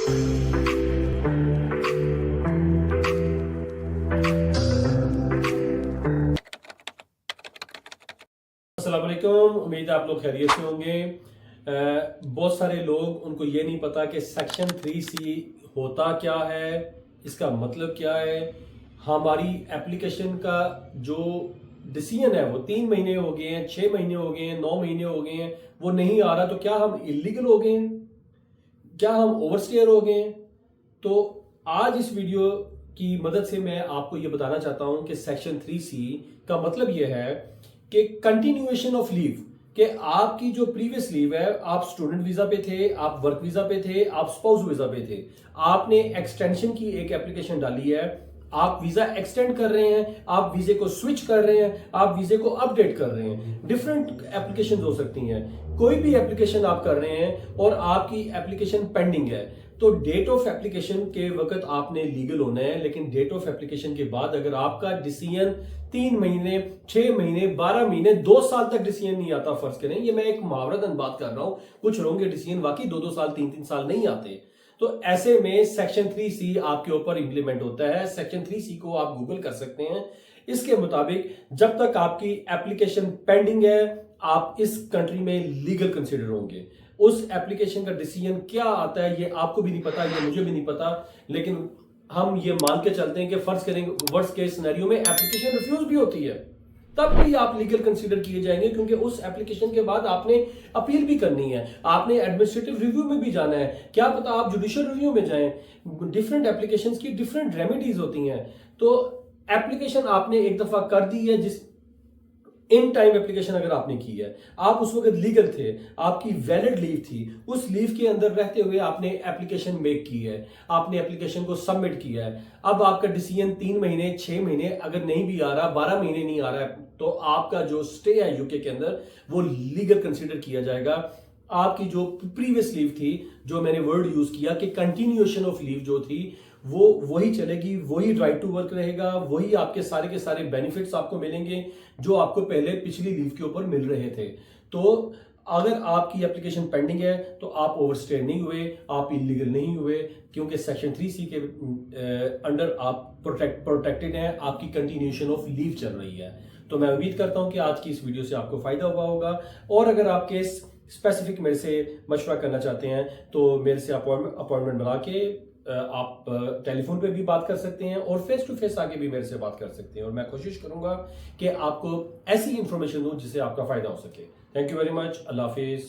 अस्सलाम वालेकुम, उम्मीद है आप लोग खैरियत से होंगे। बहुत सारे लोग उनको ये नहीं पता कि सेक्शन 3C होता क्या है, इसका मतलब क्या है। हमारी एप्लीकेशन का जो डिसीजन है वो 3 महीने हो गए हैं, 6 महीने हो गए हैं, 9 महीने हो गए हैं, वो नहीं आ रहा। तो क्या हम इलीगल हो गए हैं? क्या हम ओवरस्टेयर हो गए हैं? तो आज इस वीडियो की मदद से मैं आपको ये बताना चाहता हूं कि सेक्शन 3C का मतलब ये है कि कंटिन्यूएशन ऑफ लीव, कि आपकी जो प्रीवियस लीव है, आप स्टूडेंट वीजा पे थे, आप वर्क वीजा पे थे, आप स्पाउस वीजा पे थे, आपने एक्सटेंशन की एक एप्लीकेशन डाली है, आप वीजा एक्सटेंड कर रहे हैं, आप वीजे को स्विच कर रहे हैं, आप वीजे को अपडेट कर रहे हैं। डिफरेंट एप्लीकेशन हो सकती हैं, कोई भी एप्लीकेशन आप कर रहे हैं और आपकी एप्लीकेशन पेंडिंग है, तो डेट ऑफ एप्लीकेशन के वक्त आपने लीगल होना है। लेकिन डेट ऑफ एप्लीकेशन के बाद अगर आपका डिसीजन 3 महीने, 6 महीने, 12 महीने, 2 साल तक डिसीजन नहीं आता, फर्ज करें, ये मैं एक मुहावरतन बात कर रहा हूं, कुछ लोगों के डिसीजन वाकई 2-2 साल, 3-3 साल नहीं आते, तो ऐसे में सेक्शन 3C आपके ऊपर इंप्लीमेंट होता है। सेक्शन 3C को आप गूगल कर सकते हैं। इसके मुताबिक जब तक आपकी एप्लीकेशन पेंडिंग है, आप इस कंट्री में लीगल कंसिडर होंगे। उस एप्लीकेशन का डिसीजन क्या आता है ये आपको भी नहीं पता, ये मुझे भी नहीं पता, लेकिन हम ये मान के चलते हैं कि फर्ज करेंगे वर्स्ट केस सिनेरियो में एप्लीकेशन रिफ्यूज भी होती है, तब भी आप लीगल कंसीडर किए जाएंगे, क्योंकि उस एप्लीकेशन के बाद आपने अपील भी करनी है, आपने एडमिनिस्ट्रेटिव रिव्यू में भी जाना है, क्या पता आप जुडिशियल रिव्यू में जाएं। डिफरेंट एप्लीकेशंस की डिफरेंट रेमेडीज होती हैं। तो एप्लीकेशन आपने एक दफा कर दी है, जिस इन टाइम एप्लीकेशन अगर आपने की है, आप उस वक्त लीगल थे, आपकी वैलिड लीव थी, उस लीव के अंदर रहते हुए आपने एप्लीकेशन मेक की है, आपने एप्लीकेशन को सबमिट किया है। अब आपका डिसीजन 3 महीने, 6 महीने अगर नहीं भी आ रहा, 12 महीने नहीं आ रहा है, तो आपका जो स्टे है यूके के अंदर वो लीगल कंसिडर किया जाएगा। आपकी जो प्रीवियस लीव थी, जो मैंने वर्ड यूज किया कि कंटिन्यूएशन ऑफ लीव जो थी, वो वही चलेगी, वही राइट टू वर्क रहेगा, वही आपके सारे के सारे बेनिफिट्स आपको मिलेंगे जो आपको पहले पिछली लीव के ऊपर मिल रहे थे। तो अगर आपकी एप्लीकेशन पेंडिंग है तो आप ओवरस्टे नहीं हुए, आप इलीगल नहीं हुए, क्योंकि सेक्शन 3C के अंडर आप प्रोटेक्टेड हैं, आपकी कंटिन्यूएशन ऑफ लीव चल रही है। तो मैं उम्मीद करता हूं कि आज की इस वीडियो से आपको फायदा हुआ होगा, और अगर आप केस स्पेसिफिक मेरे से मशवरा करना चाहते हैं तो मेरे से अपॉइंटमेंट बना के आप टेलीफोन पे भी बात कर सकते हैं और फेस टू फेस आके भी मेरे से बात कर सकते हैं, और मैं कोशिश करूंगा कि आपको ऐसी इंफॉर्मेशन दूं जिससे आपका फायदा हो सके। Thank you very much. Allah Hafiz.